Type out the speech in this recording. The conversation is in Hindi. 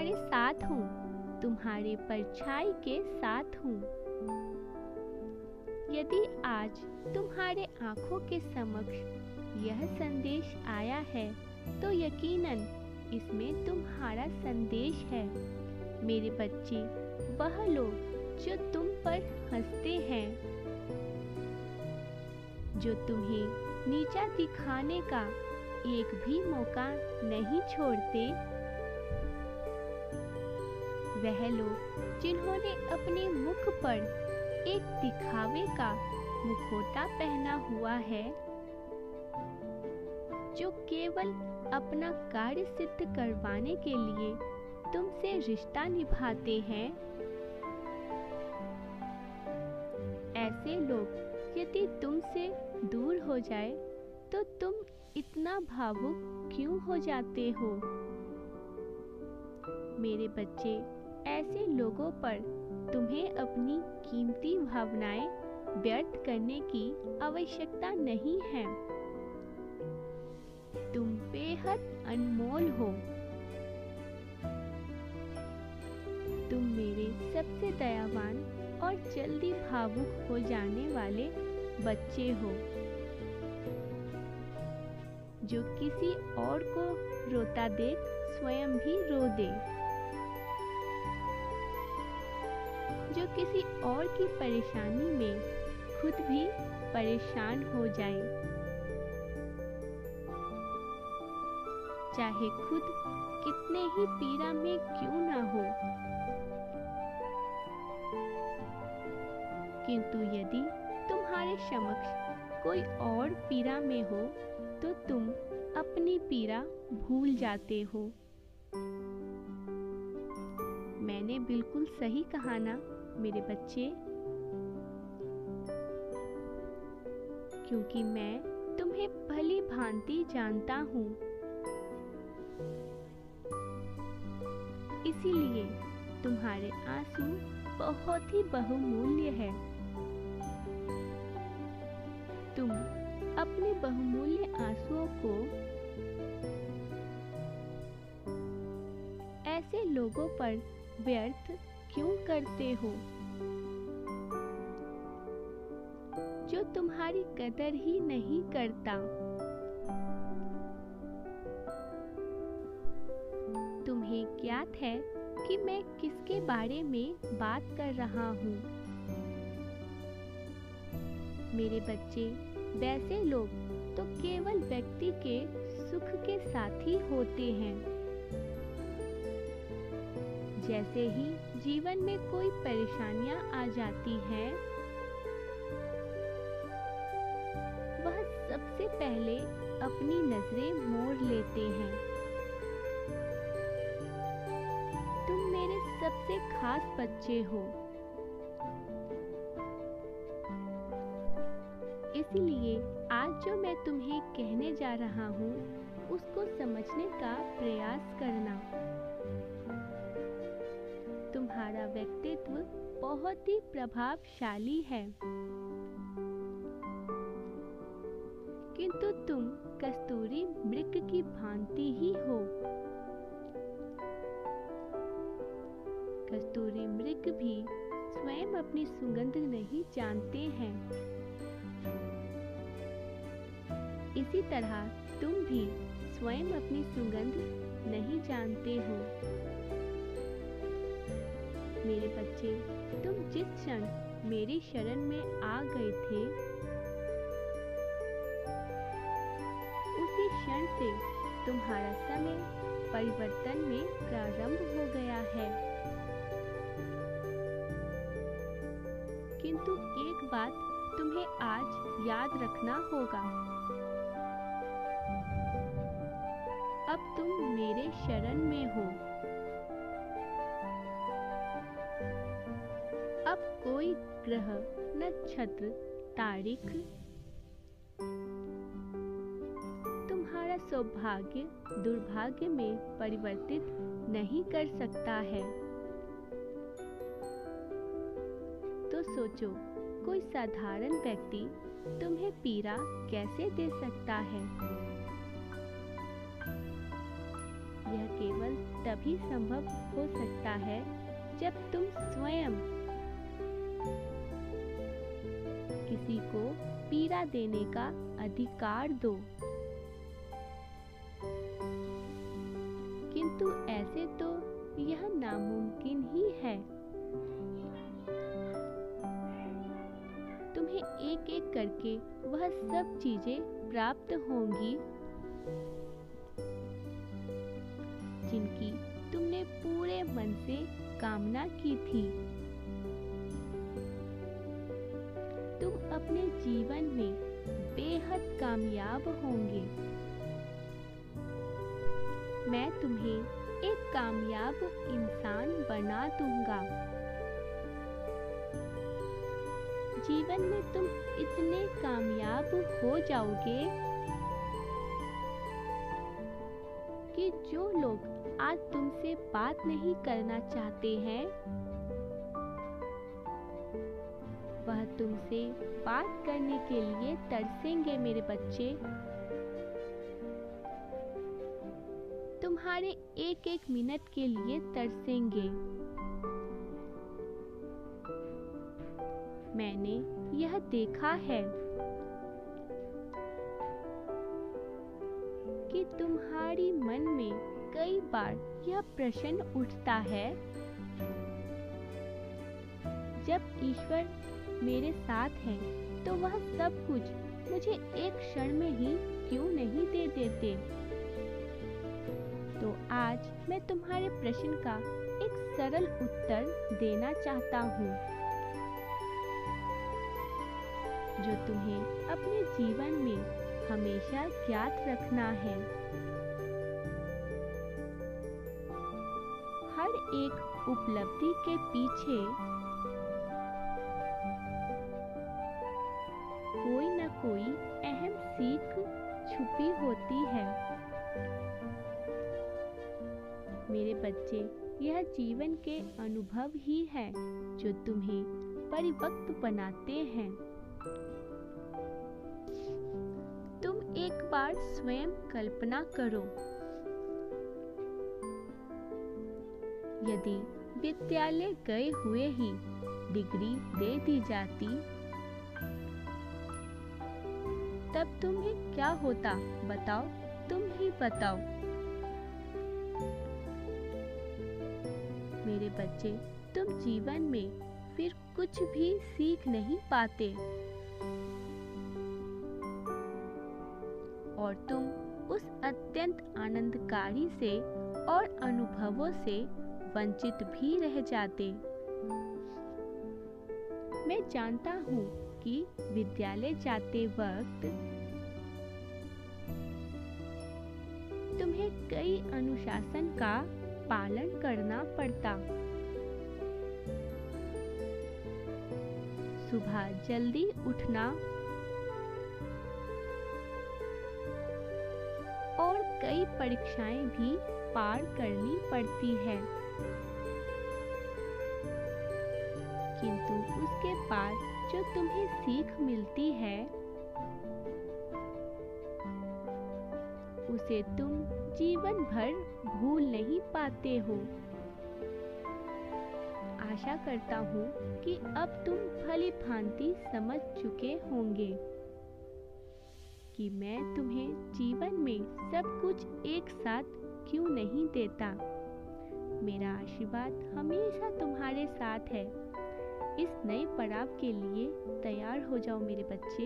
तुम्हारे साथ हूँ, तुम्हारे परछाई के साथ हूँ। यदि आज तुम्हारे आँखों के समक्ष यह संदेश आया है तो यकीनन इसमें तुम्हारा संदेश है। मेरे बच्चे, वह लोग जो तुम पर हंसते हैं, जो तुम्हें नीचा दिखाने का एक भी मौका नहीं छोड़ते, वह लोग जिन्होंने अपने मुख पर एक दिखावे का मुखौटा पहना हुआ है, जो केवल अपना कार्य सिद्ध करवाने के लिए तुमसे रिश्ता निभाते हैं, ऐसे लोग यदि तुमसे दूर हो जाए तो तुम इतना भावुक क्यों हो जाते हो? मेरे बच्चे, ऐसे लोगों पर तुम्हें अपनी कीमती भावनाएं व्यर्थ करने की आवश्यकता नहीं है। तुम बेहद अनमोल हो। तुम मेरे सबसे दयावान और जल्दी भावुक हो जाने वाले बच्चे हो, जो किसी और को रोता देख स्वयं भी रो दे, जो किसी और की परेशानी में खुद भी परेशान हो जाए, चाहे खुद कितने ही पीड़ा में क्यों ना हो। किंतु यदि तुम्हारे समक्ष कोई और पीड़ा में हो तो तुम अपनी पीड़ा भूल जाते हो। मैंने बिल्कुल सही कहा ना मेरे बच्चे? क्योंकि मैं तुम्हें भली भांति जानता हूँ, इसीलिए तुम्हारे आंसू बहुत ही बहुमूल्य है। तुम अपने बहुमूल्य आंसुओं को ऐसे लोगों पर व्यर्थ क्यों करते हो जो तुम्हारी कदर ही नहीं करता? तुम्हें ज्ञात है कि मैं किसके बारे में बात कर रहा हूँ? मेरे बच्चे, वैसे लोग तो केवल व्यक्ति के सुख के साथी होते हैं। जैसे ही जीवन में कोई परेशानियां आ जाती हैं, वह सबसे पहले अपनी नजरें मोड़ लेते हैं। तुम मेरे सबसे खास बच्चे हो, इसलिए आज जो मैं तुम्हें कहने जा रहा हूँ उसको समझने का प्रयास करना। तुम्हारा व्यक्तित्व बहुत ही प्रभावशाली है, किंतु तुम कस्तूरी मृग की भांति ही हो। कस्तूरी मृग भी स्वयं अपनी सुगंध नहीं जानते हैं। इसी तरह तुम भी स्वयं अपनी सुगंध नहीं जानते हो। मेरे बच्चे, तुम जिस क्षण मेरी शरण में आ गए थे, उसी क्षण से तुम्हारा समय परिवर्तन में प्रारंभ हो गया है। किंतु एक बात तुम्हें आज याद रखना होगा। अब तुम मेरे शरण में हो। अब कोई ग्रह, नक्षत्र, तारीख तुम्हारा सौभाग्य दुर्भाग्य में परिवर्तित नहीं कर सकता है। तो सोचो, कोई साधारण व्यक्ति तुम्हें पीड़ा कैसे दे सकता है? यह केवल तभी संभव हो सकता है जब तुम स्वयं किसी को पीड़ा देने का अधिकार दो। किंतु ऐसे तो यह नामुमकिन ही है। तुम्हें एक एक करके वह सब चीजें प्राप्त होंगी जिनकी तुमने पूरे मन से कामना की थी। तुम अपने जीवन में बेहद कामयाब होंगे। मैं तुम्हें एक कामयाब इंसान बना दूंगा। जीवन में तुम इतने कामयाब हो जाओगे कि जो लोग आज तुमसे बात नहीं करना चाहते हैं, वह तुमसे बात करने के लिए तरसेंगे मेरे बच्चे। तुम्हारे एक एक मिनट के लिए तरसेंगे। मैंने यह देखा है कि तुम्हारी मन में कई बार यह प्रश्न उठता है, जब ईश्वर मेरे साथ है तो वह सब कुछ मुझे एक क्षण में ही क्यों नहीं दे देते। तो आज मैं तुम्हारे प्रश्न का एक सरल उत्तर देना चाहता हूँ, जो तुम्हें अपने जीवन में हमेशा ज्ञात रखना है। हर एक उपलब्धि के पीछे कोई न कोई अहम सीख छुपी होती है। मेरे बच्चे, यह जीवन के अनुभव ही है जो तुम्हें परिपक्व बनाते हैं। तुम एक बार स्वयं कल्पना करो, यदि विद्यालय गए हुए ही डिग्री दे दी जाती, तब तुम्हें क्या होता? बताओ, तुम ही बताओ। मेरे बच्चे, तुम जीवन में फिर कुछ भी सीख नहीं पाते और तुम उस अत्यंत आनंदकारी से और अनुभवों से वंचित भी रह जाते। मैं जानता हूँ कि विद्यालय जाते वक्त तुम्हें कई अनुशासन का पालन करना पड़ता। सुबह जल्दी उठना और कई परीक्षाएं भी पार करनी पड़ती है। किंतु उसके बाद जो तुम्हें सीख मिलती है, उसे तुम जीवन भर भूल नहीं पाते हो। आशा करता हूँ कि अब तुम भली भांति समझ चुके होंगे कि मैं तुम्हें जीवन में सब कुछ एक साथ क्यों नहीं देता। मेरा आशीर्वाद हमेशा तुम्हारे साथ है। इस नए पड़ाव के लिए तैयार हो जाओ मेरे बच्चे।